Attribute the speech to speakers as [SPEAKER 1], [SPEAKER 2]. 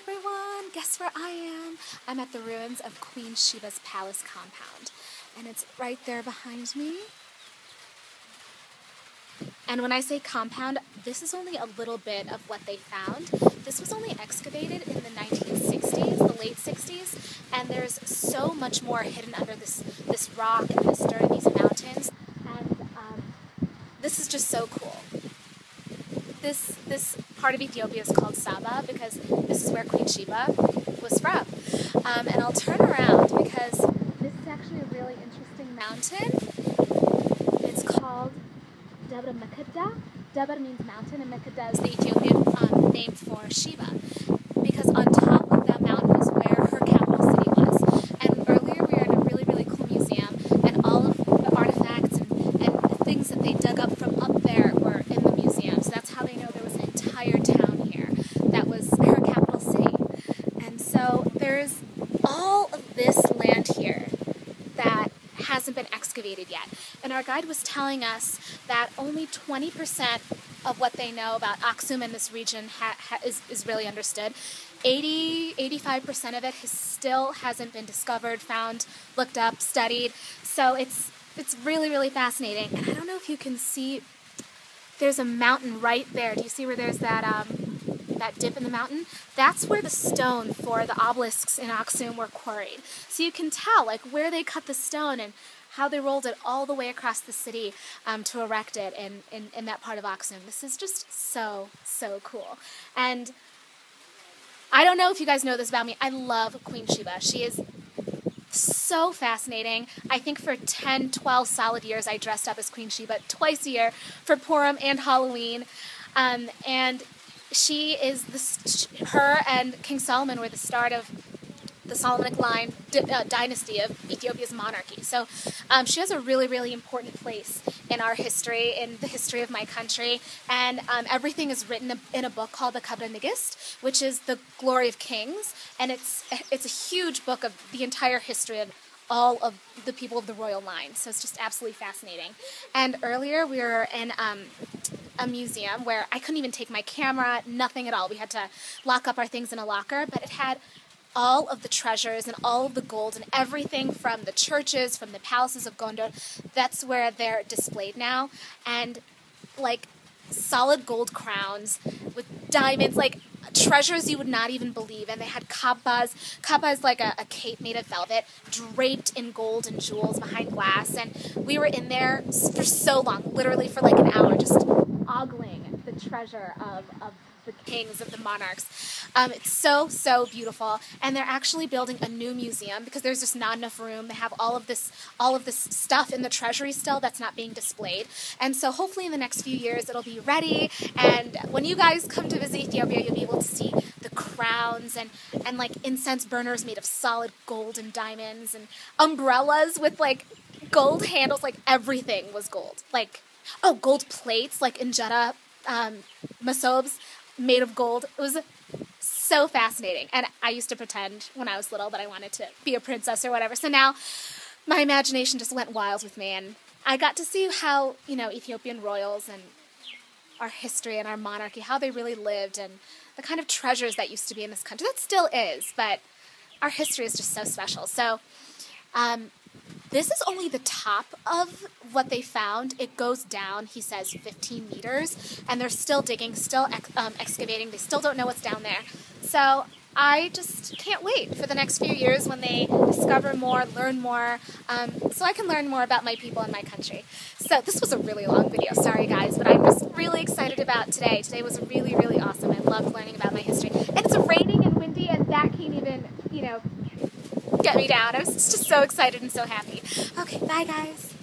[SPEAKER 1] everyone! Guess where I am? I'm at the ruins of Queen Sheba's palace compound, and it's right there behind me. And when I say compound, this is only a little bit of what they found. This was only excavated in the 1960s, the late 60s, and there's so much more hidden under this rock and this dirt and these mountains. And this is just so cool. This part of Ethiopia is called Sheba because this is where Queen Sheba was from. And I'll turn around because this is actually a really interesting mountain. It's called Debre Mekeda. Debre means mountain, and Mekeda is the Ethiopian name for Sheba, because on top of that mountain was where her capital city was. And earlier we were in a really, really cool museum, and all of the artifacts and things that they dug up from up there were in the museum. So that's how they know there was an entire town here that was her capital city. And so there's all of this land here that hasn't been excavated yet. And our guide was telling us that only 20% of what they know about Aksum in this region is really understood. 85% of it still hasn't been discovered, found, looked up, studied. So it's really, really fascinating. And I don't know if you can see, there's a mountain right there. Do you see where there's that dip in the mountain? That's where the stone for the obelisks in Aksum were quarried. So you can tell like where they cut the stone and how they rolled it all the way across the city to erect it in that part of Aksum. This is just so, so cool. And I don't know if you guys know this about me. I love Queen Sheba. She is so fascinating. I think for 10, 12 solid years I dressed up as Queen Sheba twice a year for Purim and Halloween. And she is, her and King Solomon were the start of the Solomonic line dynasty of Ethiopia's monarchy. So she has a really, really important place in our history, in the history of my country, and everything is written in a book called the Kabra Nigist, which is the glory of kings, and it's a huge book of the entire history of all of the people of the royal line. So it's just absolutely fascinating. And earlier we were in a museum where I couldn't even take my camera, nothing at all. We had to lock up our things in a locker, but it had all of the treasures and all of the gold and everything from the churches, from the palaces of Gondor. That's where they're displayed now. And like solid gold crowns with diamonds, like treasures you would not even believe. And they had kabbas. Kabba is like a cape made of velvet, draped in gold and jewels behind glass. And we were in there for so long, literally for like an hour, just ogling the treasure of the kings, of the monarchs. It's so, so beautiful. And they're actually building a new museum because there's just not enough room. They have all of this stuff in the treasury still that's not being displayed. And so hopefully in the next few years it'll be ready. And when you guys come to visit Ethiopia, you'll be able to see the crowns and like incense burners made of solid gold and diamonds and umbrellas with like gold handles. Like everything was gold. Like, oh, gold plates like injera masobs made of gold. It was so fascinating. And I used to pretend when I was little that I wanted to be a princess or whatever. So now my imagination just went wild with me. And I got to see how, you know, Ethiopian royals and our history and our monarchy, how they really lived and the kind of treasures that used to be in this country. That still is, but our history is just so special. So this is only the top of what they found. It goes down, he says, 15 meters, and they're still digging, still excavating. They still don't know what's down there. So I just can't wait for the next few years when they discover more, learn more, so I can learn more about my people and my country. So this was a really long video, sorry guys, but I'm just really excited about today. Today was really, really awesome. I loved learning about my history. And it's raining and windy, and that can't even, you know, get me down. I was just so excited and so happy. Okay, bye guys.